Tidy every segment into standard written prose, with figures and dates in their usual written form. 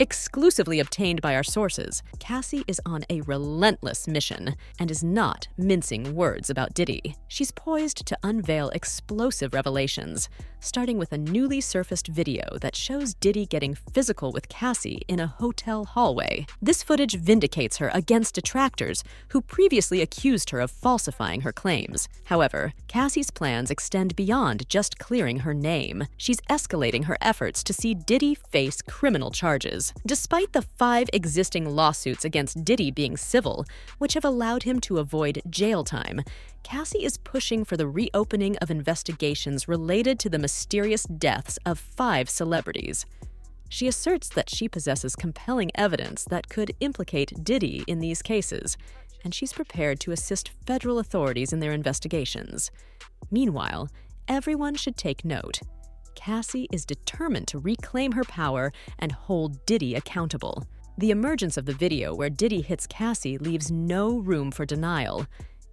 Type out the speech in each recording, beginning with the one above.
Exclusively obtained by our sources, Cassie is on a relentless mission and is not mincing words about Diddy. She's poised to unveil explosive revelations, starting with a newly surfaced video that shows Diddy getting physical with Cassie in a hotel hallway. This footage vindicates her against detractors who previously accused her of falsifying her claims. However, Cassie's plans extend beyond just clearing her name. She's escalating her efforts to see Diddy face criminal charges. Despite the 5 existing lawsuits against Diddy being civil, which have allowed him to avoid jail time, Cassie is pushing for the reopening of investigations related to the mysterious deaths of 5 celebrities. She asserts that she possesses compelling evidence that could implicate Diddy in these cases, and she's prepared to assist federal authorities in their investigations. Meanwhile, everyone should take note. Cassie is determined to reclaim her power and hold Diddy accountable. The emergence of the video where Diddy hits Cassie leaves no room for denial.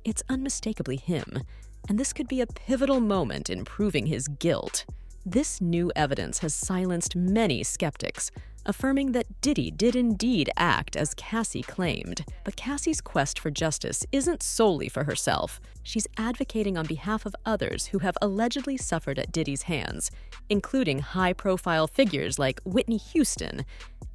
It's unmistakably him, and this could be a pivotal moment in proving his guilt. This new evidence has silenced many skeptics, affirming that Diddy did indeed act as Cassie claimed. But Cassie's quest for justice isn't solely for herself. She's advocating on behalf of others who have allegedly suffered at Diddy's hands, including high-profile figures like Whitney Houston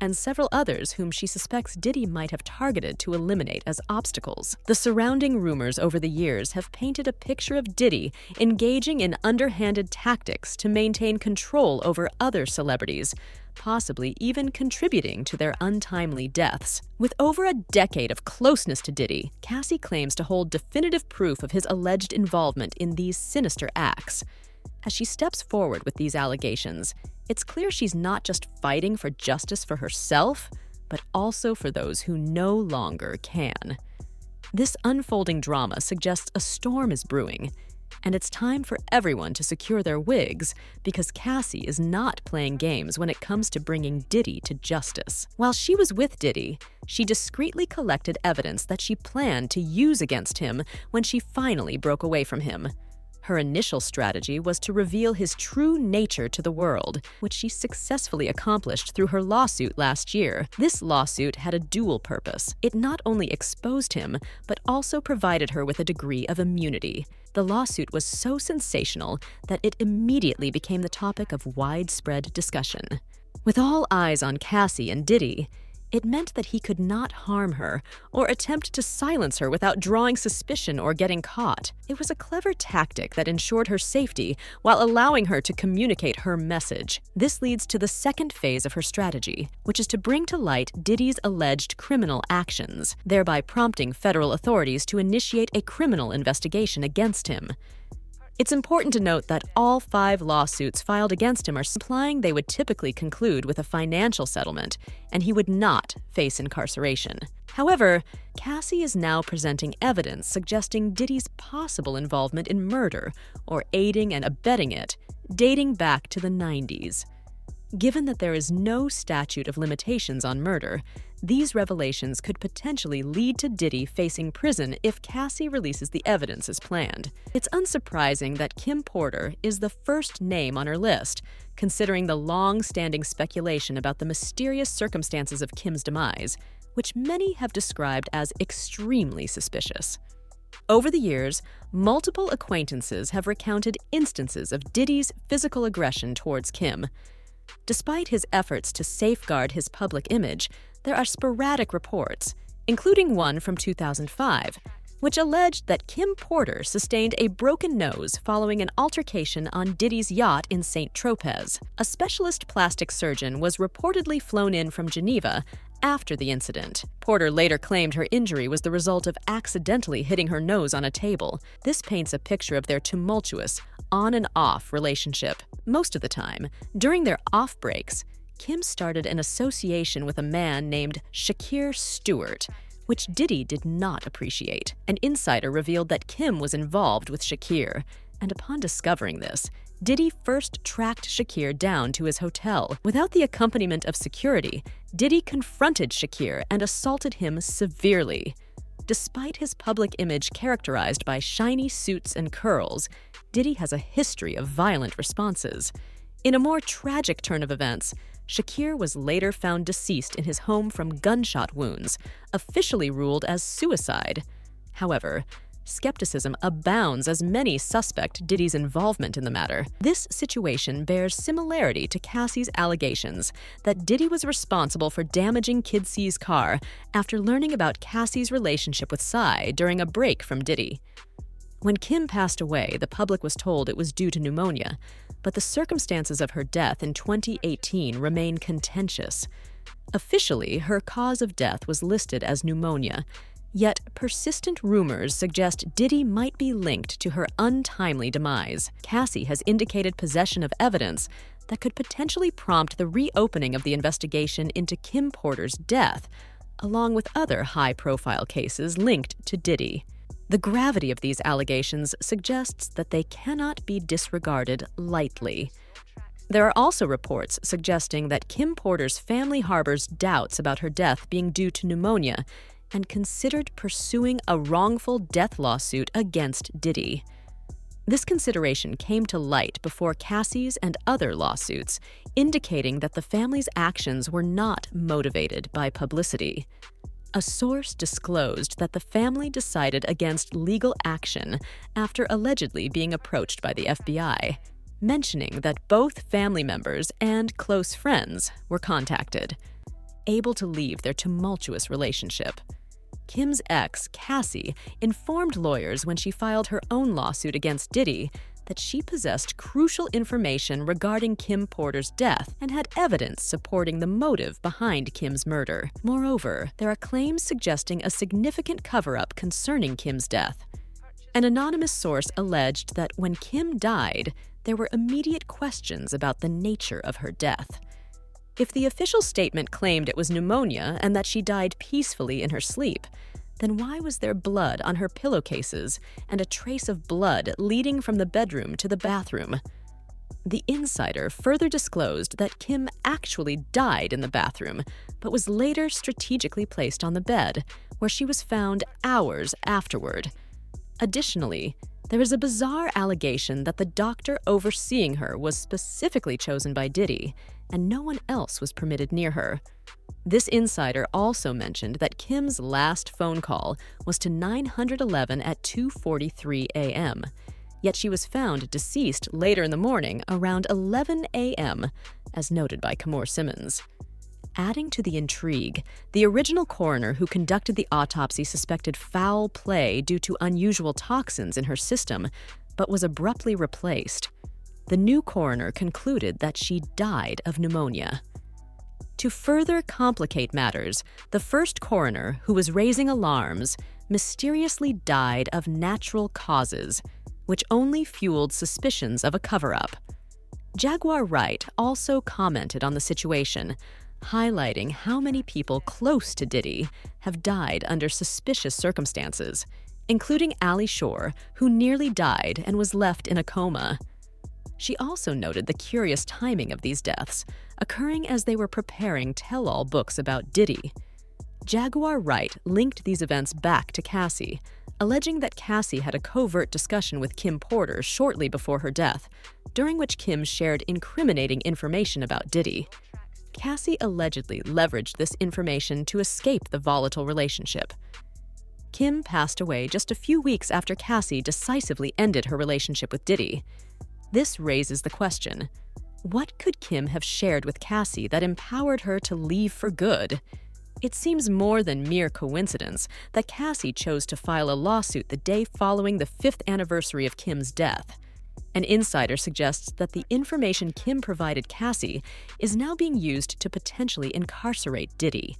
and several others whom she suspects Diddy might have targeted to eliminate as obstacles. The surrounding rumors over the years have painted a picture of Diddy engaging in underhanded tactics to maintain control over other celebrities, possibly even contributing to their untimely deaths. With over a decade of closeness to Diddy, Cassie claims to hold definitive proof of his alleged involvement in these sinister acts. As she steps forward with these allegations, it's clear she's not just fighting for justice for herself, but also for those who no longer can. This unfolding drama suggests a storm is brewing, and it's time for everyone to secure their wigs because Cassie is not playing games when it comes to bringing Diddy to justice. While she was with Diddy, she discreetly collected evidence that she planned to use against him when she finally broke away from him. Her initial strategy was to reveal his true nature to the world, which she successfully accomplished through her lawsuit last year. This lawsuit had a dual purpose. It not only exposed him, but also provided her with a degree of immunity. The lawsuit was so sensational that it immediately became the topic of widespread discussion. With all eyes on Cassie and Diddy, it meant that he could not harm her or attempt to silence her without drawing suspicion or getting caught. It was a clever tactic that ensured her safety while allowing her to communicate her message. This leads to the second phase of her strategy, which is to bring to light Diddy's alleged criminal actions, thereby prompting federal authorities to initiate a criminal investigation against him. It's important to note that all 5 lawsuits filed against him are implying they would typically conclude with a financial settlement, and he would not face incarceration. However, Cassie is now presenting evidence suggesting Diddy's possible involvement in murder, or aiding and abetting it, dating back to the 90s. Given that there is no statute of limitations on murder, these revelations could potentially lead to Diddy facing prison if Cassie releases the evidence as planned. It's unsurprising that Kim Porter is the first name on her list, considering the long-standing speculation about the mysterious circumstances of Kim's demise, which many have described as extremely suspicious. Over the years, multiple acquaintances have recounted instances of Diddy's physical aggression towards Kim. Despite his efforts to safeguard his public image, there are sporadic reports, including one from 2005, which alleged that Kim Porter sustained a broken nose following an altercation on Diddy's yacht in St. Tropez. A specialist plastic surgeon was reportedly flown in from Geneva after the incident. Porter later claimed her injury was the result of accidentally hitting her nose on a table. This paints a picture of their tumultuous, on and off relationship. Most of the time, during their off breaks, Kim started an association with a man named Shakir Stewart, which Diddy did not appreciate. An insider revealed that Kim was involved with Shakir, and upon discovering this, Diddy first tracked Shakir down to his hotel. Without the accompaniment of security, Diddy confronted Shakir and assaulted him severely. Despite his public image characterized by shiny suits and curls, Diddy has a history of violent responses. In a more tragic turn of events, Shakir was later found deceased in his home from gunshot wounds, officially ruled as suicide. However, skepticism abounds as many suspect Diddy's involvement in the matter. This situation bears similarity to Cassie's allegations that Diddy was responsible for damaging Kid C's car after learning about Cassie's relationship with Psy during a break from Diddy. When Kim passed away, the public was told it was due to pneumonia, but the circumstances of her death in 2018 remain contentious. Officially, her cause of death was listed as pneumonia, yet persistent rumors suggest Diddy might be linked to her untimely demise. Cassie has indicated possession of evidence that could potentially prompt the reopening of the investigation into Kim Porter's death, along with other high-profile cases linked to Diddy. The gravity of these allegations suggests that they cannot be disregarded lightly. There are also reports suggesting that Kim Porter's family harbors doubts about her death being due to pneumonia and considered pursuing a wrongful death lawsuit against Diddy. This consideration came to light before Cassie's and other lawsuits, indicating that the family's actions were not motivated by publicity. A source disclosed that the family decided against legal action after allegedly being approached by the FBI, mentioning that both family members and close friends were contacted, able to leave their tumultuous relationship. Kim's ex, Cassie, informed lawyers when she filed her own lawsuit against Diddy that she possessed crucial information regarding Kim Porter's death and had evidence supporting the motive behind Kim's murder. Moreover, there are claims suggesting a significant cover-up concerning Kim's death. An anonymous source alleged that when Kim died, there were immediate questions about the nature of her death. If the official statement claimed it was pneumonia and that she died peacefully in her sleep, then why was there blood on her pillowcases and a trace of blood leading from the bedroom to the bathroom? The insider further disclosed that Kim actually died in the bathroom, but was later strategically placed on the bed, where she was found hours afterward. Additionally, there is a bizarre allegation that the doctor overseeing her was specifically chosen by Diddy, and no one else was permitted near her. This insider also mentioned that Kim's last phone call was to 911 at 2:43 a.m., yet she was found deceased later in the morning around 11 a.m., as noted by Kamor Simmons. Adding to the intrigue, the original coroner who conducted the autopsy suspected foul play due to unusual toxins in her system, but was abruptly replaced. The new coroner concluded that she died of pneumonia. To further complicate matters, the first coroner, who was raising alarms, mysteriously died of natural causes, which only fueled suspicions of a cover-up. Jaguar Wright also commented on the situation, highlighting how many people close to Diddy have died under suspicious circumstances, including Ali Shore, who nearly died and was left in a coma. She also noted the curious timing of these deaths, occurring as they were preparing tell-all books about Diddy. Jaguar Wright linked these events back to Cassie, alleging that Cassie had a covert discussion with Kim Porter shortly before her death, during which Kim shared incriminating information about Diddy. Cassie allegedly leveraged this information to escape the volatile relationship. Kim passed away just a few weeks after Cassie decisively ended her relationship with Diddy. This raises the question, what could Kim have shared with Cassie that empowered her to leave for good? It seems more than mere coincidence that Cassie chose to file a lawsuit the day following the 5th anniversary of Kim's death. An insider suggests that the information Kim provided Cassie is now being used to potentially incarcerate Diddy.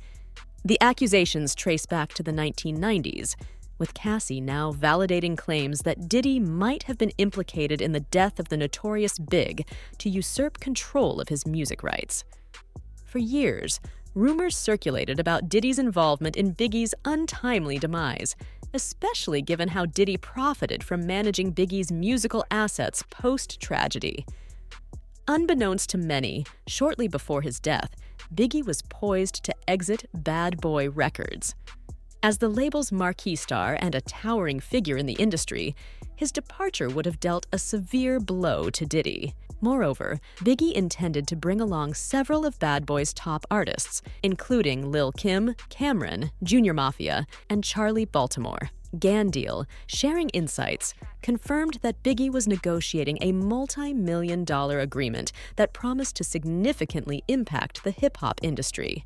The accusations trace back to the 1990s, with Cassie now validating claims that Diddy might have been implicated in the death of the notorious Big to usurp control of his music rights. For years, rumors circulated about Diddy's involvement in Biggie's untimely demise, especially given how Diddy profited from managing Biggie's musical assets post-tragedy. Unbeknownst to many, shortly before his death, Biggie was poised to exit Bad Boy Records. As the label's marquee star and a towering figure in the industry, his departure would have dealt a severe blow to Diddy. Moreover, Biggie intended to bring along several of Bad Boy's top artists, including Lil' Kim, Cameron, Junior Mafia, and Charlie Baltimore. Gandeal, sharing insights, confirmed that Biggie was negotiating a multi-million-dollar agreement that promised to significantly impact the hip-hop industry.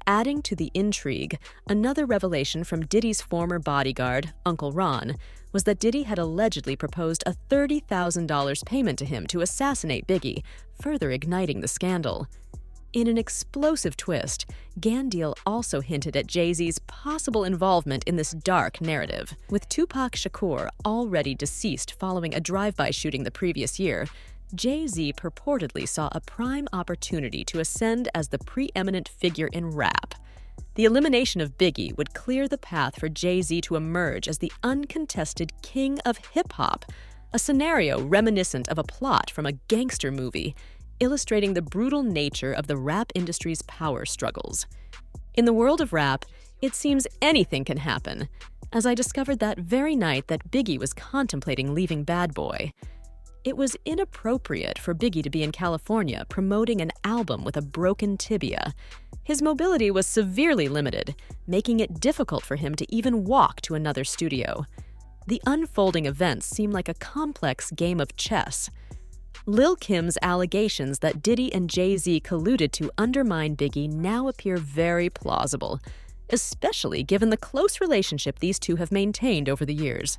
Adding to the intrigue, another revelation from Diddy's former bodyguard, Uncle Ron, was that Diddy had allegedly proposed a $30,000 payment to him to assassinate Biggie, further igniting the scandal. In an explosive twist, Gandeal also hinted at Jay-Z's possible involvement in this dark narrative. With Tupac Shakur already deceased following a drive-by shooting the previous year, Jay-Z purportedly saw a prime opportunity to ascend as the preeminent figure in rap. The elimination of Biggie would clear the path for Jay-Z to emerge as the uncontested king of hip-hop, a scenario reminiscent of a plot from a gangster movie, illustrating the brutal nature of the rap industry's power struggles. In the world of rap, it seems anything can happen, as I discovered that very night that Biggie was contemplating leaving Bad Boy. It was inappropriate for Biggie to be in California promoting an album with a broken tibia. His mobility was severely limited, making it difficult for him to even walk to another studio. The unfolding events seem like a complex game of chess. Lil' Kim's allegations that Diddy and Jay-Z colluded to undermine Biggie now appear very plausible, especially given the close relationship these two have maintained over the years.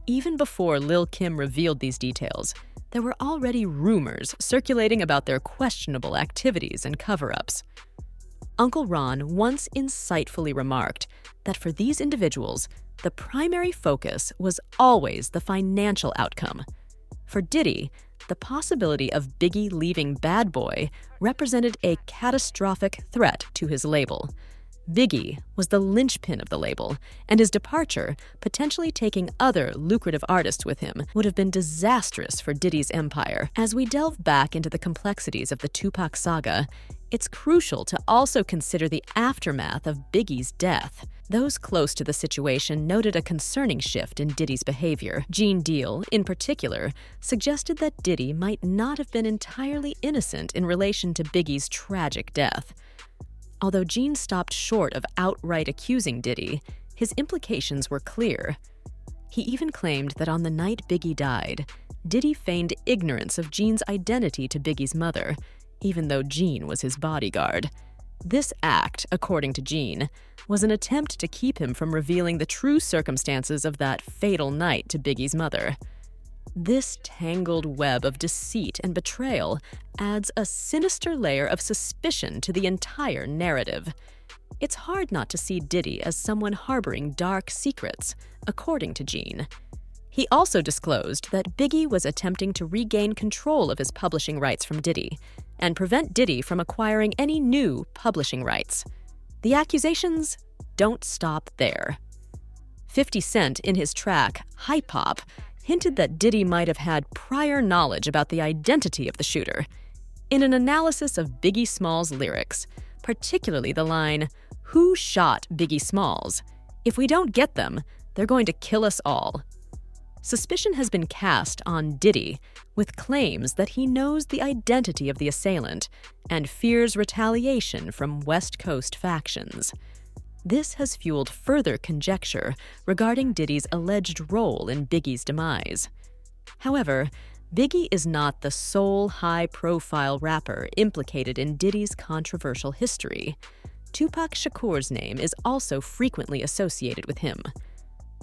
Even before Lil' Kim revealed these details, there were already rumors circulating about their questionable activities and cover-ups. Uncle Ron once insightfully remarked that for these individuals, the primary focus was always the financial outcome. For Diddy, the possibility of Biggie leaving Bad Boy represented a catastrophic threat to his label. Biggie was the linchpin of the label, and his departure, potentially taking other lucrative artists with him, would have been disastrous for Diddy's empire. As we delve back into the complexities of the Tupac saga, it's crucial to also consider the aftermath of Biggie's death. Those close to the situation noted a concerning shift in Diddy's behavior. Gene Deal, in particular, suggested that Diddy might not have been entirely innocent in relation to Biggie's tragic death. Although Gene stopped short of outright accusing Diddy, his implications were clear. He even claimed that on the night Biggie died, Diddy feigned ignorance of Gene's identity to Biggie's mother, even though Gene was his bodyguard. This act, according to Gene, was an attempt to keep him from revealing the true circumstances of that fatal night to Biggie's mother. This tangled web of deceit and betrayal adds a sinister layer of suspicion to the entire narrative. It's hard not to see Diddy as someone harboring dark secrets, according to Gene. He also disclosed that Biggie was attempting to regain control of his publishing rights from Diddy and prevent Diddy from acquiring any new publishing rights. The accusations don't stop there. 50 Cent, in his track Hype Hop, hinted that Diddy might have had prior knowledge about the identity of the shooter. In an analysis of Biggie Smalls' lyrics, particularly the line, "Who shot Biggie Smalls? If we don't get them, they're going to kill us all." Suspicion has been cast on Diddy, with claims that he knows the identity of the assailant and fears retaliation from West Coast factions. This has fueled further conjecture regarding Diddy's alleged role in Biggie's demise. However, Biggie is not the sole high-profile rapper implicated in Diddy's controversial history. Tupac Shakur's name is also frequently associated with him.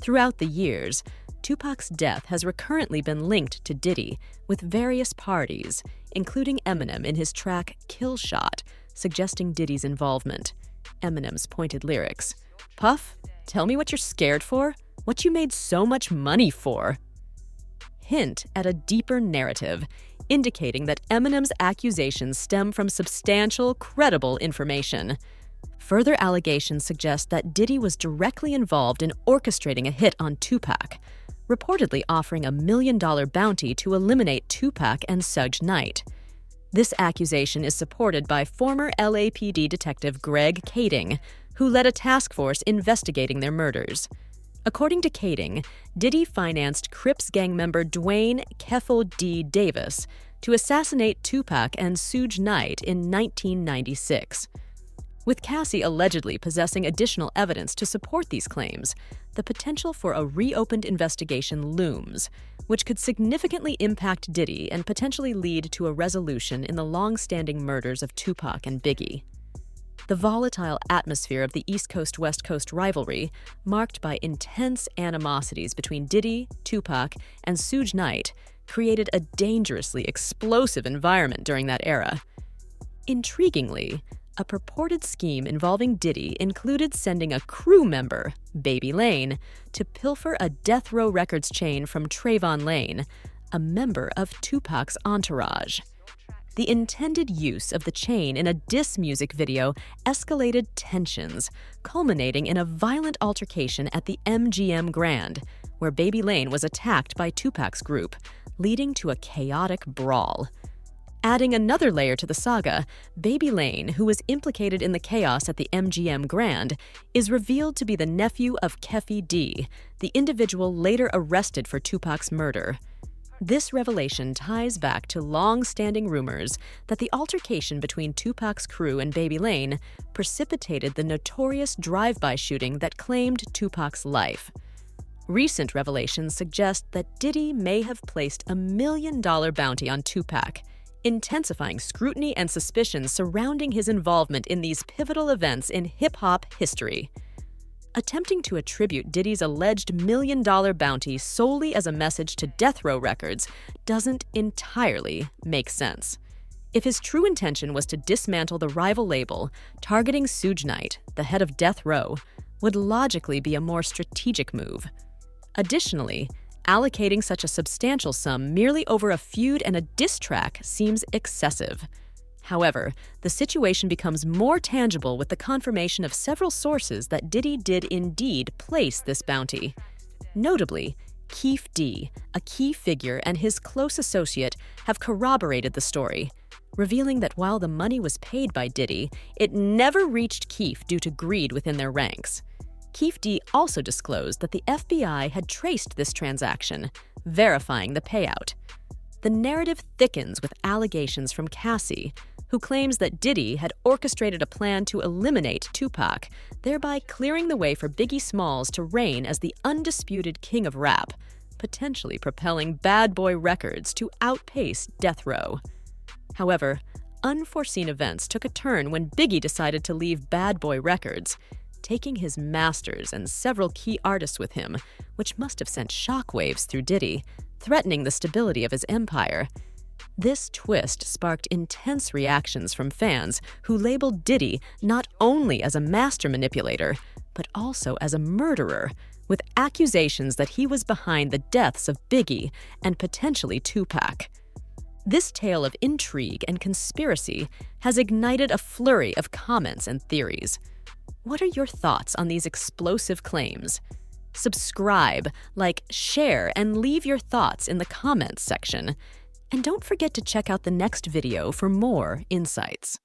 Throughout the years, Tupac's death has recurrently been linked to Diddy with various parties, including Eminem in his track Kill Shot, suggesting Diddy's involvement. Eminem's pointed lyrics, "Puff, tell me what you're scared for, what you made so much money for," hint at a deeper narrative, indicating that Eminem's accusations stem from substantial, credible information. Further allegations suggest that Diddy was directly involved in orchestrating a hit on Tupac, reportedly offering $1 million bounty to eliminate Tupac and Suge Knight. This accusation is supported by former LAPD detective Greg Kading, who led a task force investigating their murders. According to Kading, Diddy financed Crips gang member Dwayne "Keffel D. Davis to assassinate Tupac and Suge Knight in 1996. With Cassie allegedly possessing additional evidence to support these claims, the potential for a reopened investigation looms, which could significantly impact Diddy and potentially lead to a resolution in the long-standing murders of Tupac and Biggie. The volatile atmosphere of the East Coast-West Coast rivalry, marked by intense animosities between Diddy, Tupac, and Suge Knight, created a dangerously explosive environment during that era. Intriguingly, a purported scheme involving Diddy included sending a crew member, Baby Lane, to pilfer a Death Row Records chain from Trayvon Lane, a member of Tupac's entourage. The intended use of the chain in a diss music video escalated tensions, culminating in a violent altercation at the MGM Grand, where Baby Lane was attacked by Tupac's group, leading to a chaotic brawl. Adding another layer to the saga, Baby Lane, who was implicated in the chaos at the MGM Grand, is revealed to be the nephew of Keffe D, the individual later arrested for Tupac's murder. This revelation ties back to long-standing rumors that the altercation between Tupac's crew and Baby Lane precipitated the notorious drive-by shooting that claimed Tupac's life. Recent revelations suggest that Diddy may have placed a $1 million bounty on Tupac, intensifying scrutiny and suspicions surrounding his involvement in these pivotal events in hip-hop history. Attempting to attribute Diddy's alleged $1 million bounty solely as a message to Death Row Records doesn't entirely make sense. If his true intention was to dismantle the rival label, targeting Suge Knight, the head of Death Row, would logically be a more strategic move. Additionally, allocating such a substantial sum merely over a feud and a diss track seems excessive. However, the situation becomes more tangible with the confirmation of several sources that Diddy did indeed place this bounty. Notably, Keffe D, a key figure, and his close associate have corroborated the story, revealing that while the money was paid by Diddy, it never reached Keffe due to greed within their ranks. Keffe D also disclosed that the FBI had traced this transaction, verifying the payout. The narrative thickens with allegations from Cassie, who claims that Diddy had orchestrated a plan to eliminate Tupac, thereby clearing the way for Biggie Smalls to reign as the undisputed king of rap, potentially propelling Bad Boy Records to outpace Death Row. However, unforeseen events took a turn when Biggie decided to leave Bad Boy Records, taking his masters and several key artists with him, which must have sent shockwaves through Diddy, threatening the stability of his empire. This twist sparked intense reactions from fans who labeled Diddy not only as a master manipulator, but also as a murderer, with accusations that he was behind the deaths of Biggie and potentially Tupac. This tale of intrigue and conspiracy has ignited a flurry of comments and theories. What are your thoughts on these explosive claims? Subscribe, like, share, and leave your thoughts in the comments section. And don't forget to check out the next video for more insights.